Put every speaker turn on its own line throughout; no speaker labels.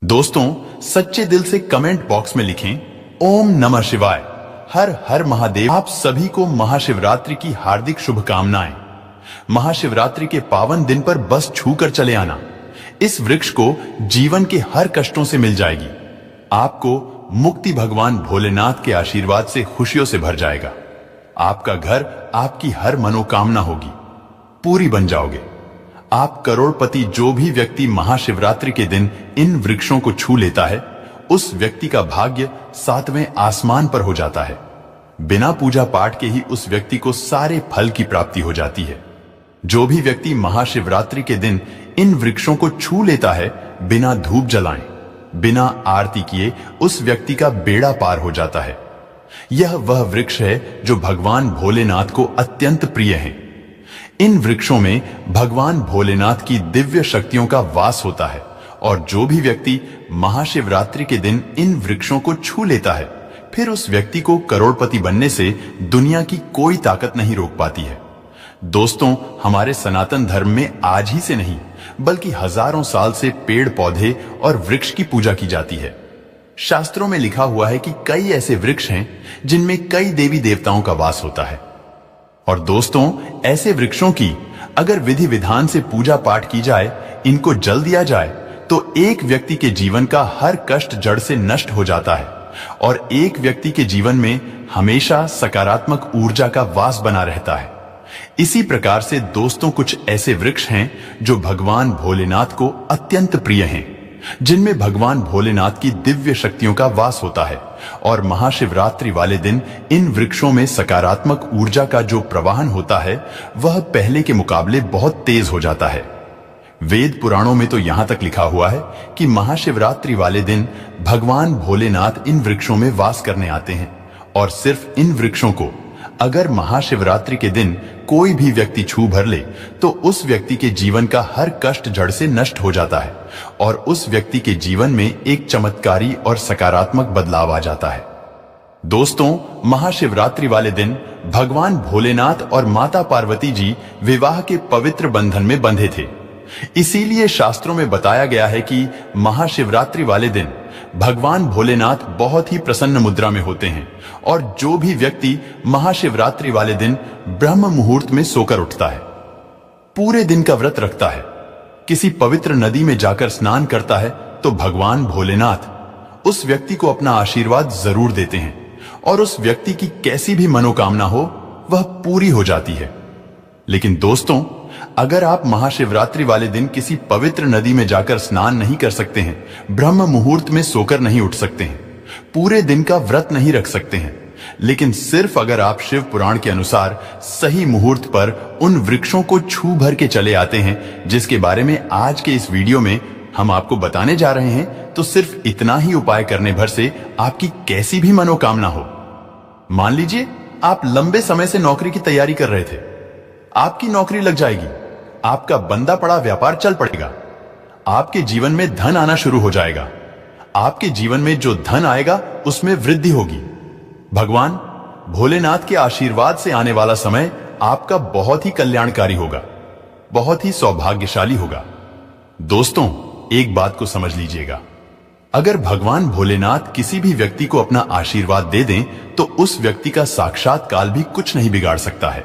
दोस्तों, सच्चे दिल से कमेंट बॉक्स में लिखें ओम नमः शिवाय, हर हर महादेव। आप सभी को महाशिवरात्रि की हार्दिक शुभकामनाएं। महाशिवरात्रि के पावन दिन पर बस छूकर चले आना, इस वृक्ष को जीवन के हर कष्टों से मिल जाएगी। आपको मुक्ति भगवान भोलेनाथ के आशीर्वाद से खुशियों से भर जाएगा। आपका घर, आपकी हर मनोकामना होगी, पूरी बन जाओगे। आप करोड़पति। जो भी व्यक्ति महाशिवरात्रि के दिन इन वृक्षों को छू लेता है, उस व्यक्ति का भाग्य 7वें आसमान पर हो जाता है। बिना पूजा पाठ के ही उस व्यक्ति को सारे फल की प्राप्ति हो जाती है। जो भी व्यक्ति महाशिवरात्रि के दिन इन वृक्षों को छू लेता है, बिना धूप जलाएं, बिना आरती किए, उस व्यक्ति का बेड़ा पार हो जाता है। यह वह वृक्ष है जो भगवान भोलेनाथ को अत्यंत प्रिय है। इन वृक्षों में भगवान भोलेनाथ की दिव्य शक्तियों का वास होता है, और जो भी व्यक्ति महाशिवरात्रि के दिन इन वृक्षों को छू लेता है, फिर उस व्यक्ति को करोड़पति बनने से दुनिया की कोई ताकत नहीं रोक पाती है। दोस्तों, हमारे सनातन धर्म में आज ही से नहीं, बल्कि हजारों साल से पेड़ पौधे और वृक्ष की पूजा की जाती है। शास्त्रों में लिखा हुआ है कि कई ऐसे वृक्ष हैं जिनमें कई देवी देवताओं का वास होता है। और दोस्तों, ऐसे वृक्षों की अगर विधि विधान से पूजा पाठ की जाए, इनको जल दिया जाए, तो एक व्यक्ति के जीवन का हर कष्ट जड़ से नष्ट हो जाता है, और एक व्यक्ति के जीवन में हमेशा सकारात्मक ऊर्जा का वास बना रहता है। इसी प्रकार से दोस्तों, कुछ ऐसे वृक्ष हैं जो भगवान भोलेनाथ को अत्यंत प्रिय हैं, जिनमें भगवान भोलेनाथ की दिव्य शक्तियों का वास होता है। और महाशिवरात्रि वाले दिन इन वृक्षों में सकारात्मक ऊर्जा का जो प्रवाहन होता है, वह पहले के मुकाबले बहुत तेज हो जाता है। वेद पुराणों में तो यहां तक लिखा हुआ है कि महाशिवरात्रि वाले दिन भगवान भोलेनाथ इन वृक्षों में वास करने आते हैं, और सिर्फ इन वृक्षों को अगर महाशिवरात्रि के दिन कोई भी व्यक्ति छू भर ले, तो उस व्यक्ति के जीवन का हर कष्ट जड़ से नष्ट हो जाता है, और उस व्यक्ति के जीवन में एक चमत्कारी और सकारात्मक बदलाव आ जाता है। दोस्तों, महाशिवरात्रि वाले दिन भगवान भोलेनाथ और माता पार्वती जी विवाह के पवित्र बंधन में बंधे थे। इसीलिए शास्त्रों में बताया गया है कि महाशिवरात्रि वाले दिन भगवान भोलेनाथ बहुत ही प्रसन्न मुद्रा में होते हैं, और जो भी व्यक्ति महाशिवरात्रि वाले दिन ब्रह्म मुहूर्त में सोकर उठता है, पूरे दिन का व्रत रखता है, किसी पवित्र नदी में जाकर स्नान करता है, तो भगवान भोलेनाथ उस व्यक्ति को अपना आशीर्वाद जरूर देते हैं, और उस व्यक्ति की कैसी भी मनोकामना हो, वह पूरी हो जाती है। लेकिन दोस्तों, अगर आप महाशिवरात्रि वाले दिन किसी पवित्र नदी में जाकर स्नान नहीं कर सकते हैं, ब्रह्म मुहूर्त में सोकर नहीं उठ सकते हैं, पूरे दिन का व्रत नहीं रख सकते हैं, लेकिन सिर्फ अगर आप शिव पुराण के अनुसार सही मुहूर्त पर उन वृक्षों को छू भर के चले आते हैं, जिसके बारे में आज के इस वीडियो में हम आपको बताने जा रहे हैं, तो सिर्फ इतना ही उपाय करने भर से आपकी कैसी भी मनोकामना हो। मान लीजिए आप लंबे समय से नौकरी की तैयारी कर रहे थे, आपकी नौकरी लग जाएगी, आपका बंदा पड़ा व्यापार चल पड़ेगा, आपके जीवन में धन आना शुरू हो जाएगा। आपके जीवन में जो धन आएगा उसमें वृद्धि होगी। भगवान भोलेनाथ के आशीर्वाद से आने वाला समय आपका बहुत ही कल्याणकारी होगा, बहुत ही सौभाग्यशाली होगा। दोस्तों, एक बात को समझ लीजिएगा, अगर भगवान भोलेनाथ किसी भी व्यक्ति को अपना आशीर्वाद दे दें, तो उस व्यक्ति का साक्षात काल भी कुछ नहीं बिगाड़ सकता है।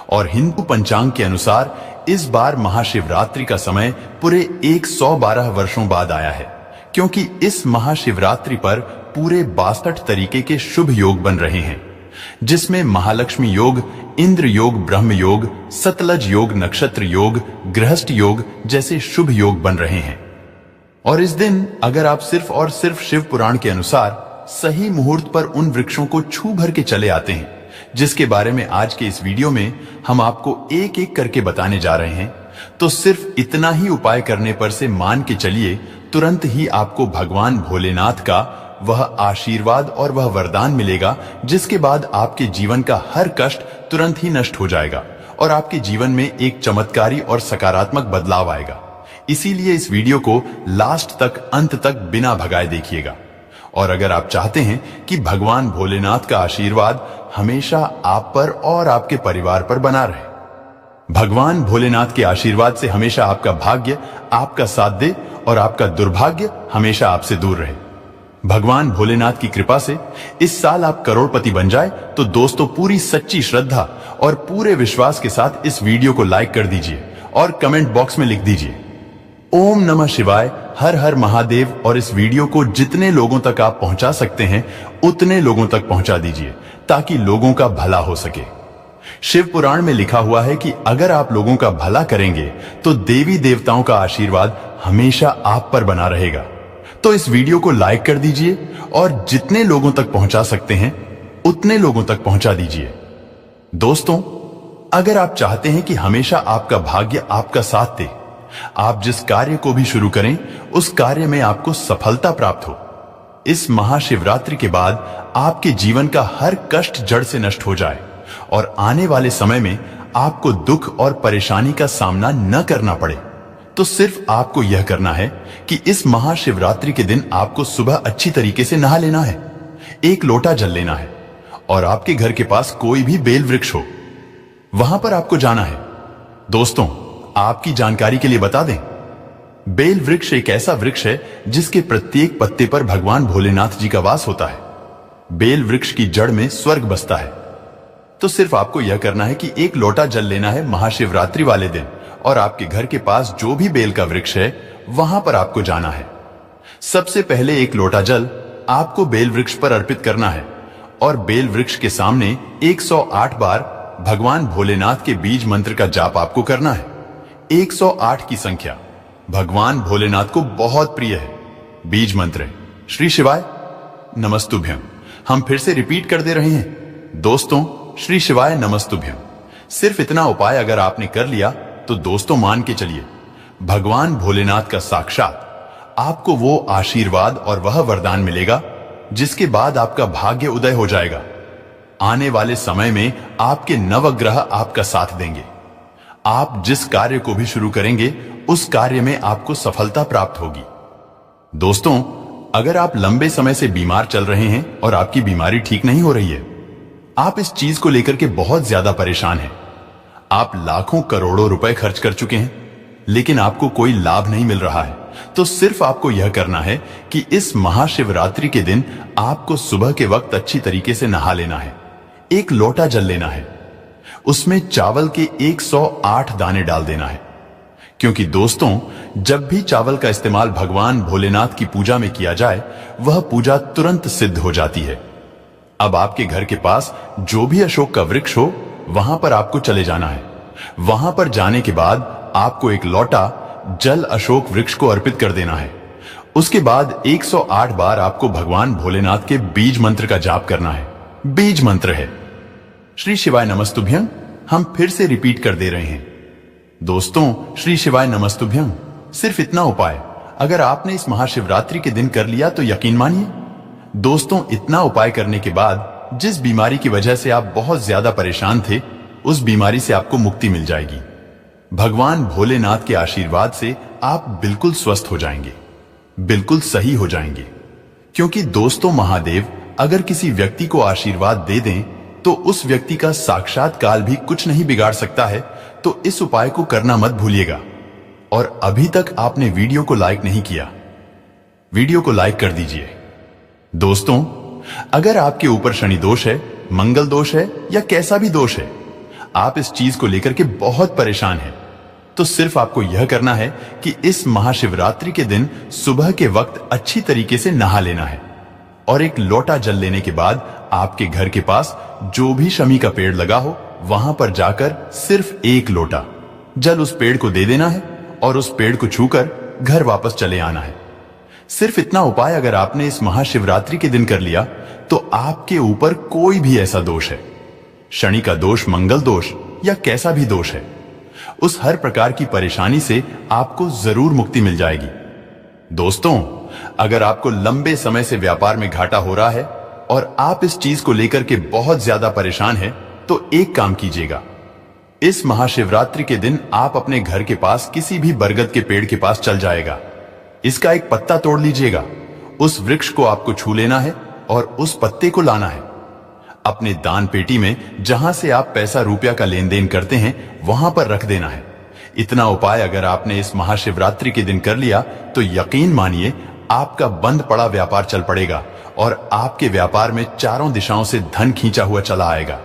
और हिंदू पंचांग के अनुसार इस बार महाशिवरात्रि का समय पूरे 112 वर्षों बाद आया है, क्योंकि इस महाशिवरात्रि पर पूरे 62 तरीके के शुभ योग बन रहे हैं, जिसमें महालक्ष्मी योग, इंद्र योग, ब्रह्म योग, सतलज योग, नक्षत्र योग, गृहस्थ योग जैसे शुभ योग बन रहे हैं। और इस दिन अगर आप सिर्फ और सिर्फ शिव पुराण के अनुसार सही मुहूर्त पर उन वृक्षों को छू भर के चले आते हैं, जिसके बारे में आज के इस वीडियो में हम आपको एक एक करके बताने जा रहे हैं, तो सिर्फ इतना ही उपाय करने पर से मान के चलिए, तुरंत ही आपको भगवान भोलेनाथ का वह आशीर्वाद और वह वरदान मिलेगा, जिसके बाद आपके जीवन का हर कष्ट तुरंत ही नष्ट हो जाएगा, और आपके जीवन में एक चमत्कारी और सकारात्मक बदलाव आएगा। इसीलिए इस वीडियो को लास्ट तक, अंत तक बिना भगाए देखिएगा। और अगर आप चाहते हैं कि भगवान भोलेनाथ का आशीर्वाद हमेशा आप पर और आपके परिवार पर बना रहे, भगवान भोलेनाथ के आशीर्वाद से हमेशा आपका भाग्य आपका साथ दे और आपका दुर्भाग्य हमेशा आपसे दूर रहे। भगवान भोलेनाथ की कृपा से इस साल आप करोड़पति बन जाए तो दोस्तों पूरी सच्ची श्रद्धा और पूरे विश्वास के साथ इस वीडियो को लाइक कर दीजिए और कमेंट बॉक्स में लिख दीजिए ओम नमः शिवाय, हर हर महादेव। और इस वीडियो को जितने लोगों तक आप पहुंचा सकते हैं उतने लोगों तक पहुंचा दीजिए ताकि लोगों का भला हो सके। शिव पुराण में लिखा हुआ है कि अगर आप लोगों का भला करेंगे तो देवी देवताओं का आशीर्वाद हमेशा आप पर बना रहेगा। तो इस वीडियो को लाइक कर दीजिए और जितने लोगों तक पहुंचा सकते हैं उतने लोगों तक पहुंचा दीजिए। दोस्तों, अगर आप चाहते हैं कि हमेशा आपका भाग्य आपका साथ दे, आप जिस कार्य को भी शुरू करें उस कार्य में आपको सफलता प्राप्त हो, इस महाशिवरात्रि के बाद आपके जीवन का हर कष्ट जड़ से नष्ट हो जाए और आने वाले समय में आपको दुख और परेशानी का सामना न करना पड़े, तो सिर्फ आपको यह करना है कि इस महाशिवरात्रि के दिन आपको सुबह अच्छी तरीके से नहा लेना है, एक लोटा जल लेना है और आपके घर के पास कोई भी बेल वृक्ष हो वहां पर आपको जाना है। दोस्तों, आपकी जानकारी के लिए बता दें, बेल वृक्ष एक ऐसा वृक्ष है जिसके प्रत्येक पत्ते पर भगवान भोलेनाथ जी का वास होता है। बेल वृक्ष की जड़ में स्वर्ग बसता है। तो सिर्फ आपको यह करना है कि एक लोटा जल लेना है महाशिवरात्रि वाले दिन और आपके घर के पास जो भी बेल का वृक्ष है वहां पर आपको जाना है। सबसे पहले एक लोटा जल आपको बेल वृक्ष पर अर्पित करना है और बेल वृक्ष के सामने 108 बार भगवान भोलेनाथ के बीज मंत्र का जाप आपको करना है। 108 की संख्या भगवान भोलेनाथ को बहुत प्रिय है। बीज मंत्र है श्री शिवाय नमस्तुभ्यम। हम फिर से रिपीट कर दे रहे हैं दोस्तों, श्री शिवाय नमस्तुभ्यम। सिर्फ इतना उपाय अगर आपने कर लिया तो दोस्तों मान के चलिए भगवान भोलेनाथ का साक्षात आपको वो आशीर्वाद और वह वरदान मिलेगा जिसके बाद आपका भाग्य उदय हो जाएगा। आने वाले समय में आपके नवग्रह आपका साथ देंगे। आप जिस कार्य को भी शुरू करेंगे उस कार्य में आपको सफलता प्राप्त होगी। दोस्तों, अगर आप लंबे समय से बीमार चल रहे हैं और आपकी बीमारी ठीक नहीं हो रही है, आप इस चीज को लेकर के बहुत ज्यादा परेशान हैं, आप लाखों करोड़ों रुपए खर्च कर चुके हैं लेकिन आपको कोई लाभ नहीं मिल रहा है, तो सिर्फ आपको यह करना है कि इस महाशिवरात्रि के दिन आपको सुबह के वक्त अच्छी तरीके से नहा लेना है, एक लोटा जल लेना है, उसमें चावल के 108 दाने डाल देना है। क्योंकि दोस्तों, जब भी चावल का इस्तेमाल भगवान भोलेनाथ की पूजा में किया जाए वह पूजा तुरंत सिद्ध हो जाती है। अब आपके घर के पास जो भी अशोक का वृक्ष हो वहां पर आपको चले जाना है। वहां पर जाने के बाद आपको एक लोटा जल अशोक वृक्ष को अर्पित कर देना है। उसके बाद 108 बार आपको भगवान भोलेनाथ के बीज मंत्र का जाप करना है। बीज मंत्र है श्री शिवाय नमस्तुभ्यं। हम फिर से रिपीट कर दे रहे हैं दोस्तों, श्री शिवाय नमस्तुभ्यं। सिर्फ इतना उपाय अगर आपने इस महाशिवरात्रि के दिन कर लिया तो यकीन मानिए दोस्तों, इतना उपाय करने के बाद जिस बीमारी की वजह से आप बहुत ज्यादा परेशान थे उस बीमारी से आपको मुक्ति मिल जाएगी। भगवान भोलेनाथ के आशीर्वाद से आप बिल्कुल स्वस्थ हो जाएंगे, बिल्कुल सही हो जाएंगे। क्योंकि दोस्तों, महादेव अगर किसी व्यक्ति को आशीर्वाद दे दें तो उस व्यक्ति का साक्षात काल भी कुछ नहीं बिगाड़ सकता है। तो इस उपाय को करना मत भूलिएगा। और अभी तक आपने वीडियो को लाइक नहीं किया, वीडियो को लाइक कर दीजिए। दोस्तों, अगर आपके ऊपर शनि दोष है, मंगल दोष है या कैसा भी दोष है, आप इस चीज को लेकर के बहुत परेशान हैं, तो सिर्फ आपको यह करना है कि इस महाशिवरात्रि के दिन सुबह के वक्त अच्छी तरीके से नहा लेना है और एक लोटा जल लेने के बाद आपके घर के पास जो भी शमी का पेड़ लगा हो वहां पर जाकर सिर्फ एक लोटा जल उस पेड़ को दे देना है और उस पेड़ को छूकर घर वापस चले आना है। सिर्फ इतना उपाय अगर आपने इस महाशिवरात्रि के दिन कर लिया तो आपके ऊपर कोई भी ऐसा दोष है, शनि का दोष, मंगल दोष या कैसा भी दोष है, उस हर प्रकार की परेशानी से आपको जरूर मुक्ति मिल जाएगी। दोस्तों, अगर आपको लंबे समय से व्यापार में घाटा हो रहा है और आप इस चीज को लेकर के बहुत ज्यादा परेशान हैं, तो एक काम कीजिएगा, इस महाशिवरात्रि के दिन आप अपने घर के पास किसी भी बरगद के पेड़ के पास चल जाएगा, इसका एक पत्ता तोड़ लीजिएगा, उस वृक्ष को आपको छू लेना है और उस पत्ते को लाना है अपने दान पेटी में, जहां से आप पैसा रुपया का लेन देन करते हैं वहां पर रख देना है। इतना उपाय अगर आपने इस महाशिवरात्रि के दिन कर लिया तो यकीन मानिए आपका बंद पड़ा व्यापार चल पड़ेगा और आपके व्यापार में चारों दिशाओं से धन खींचा हुआ चला आएगा।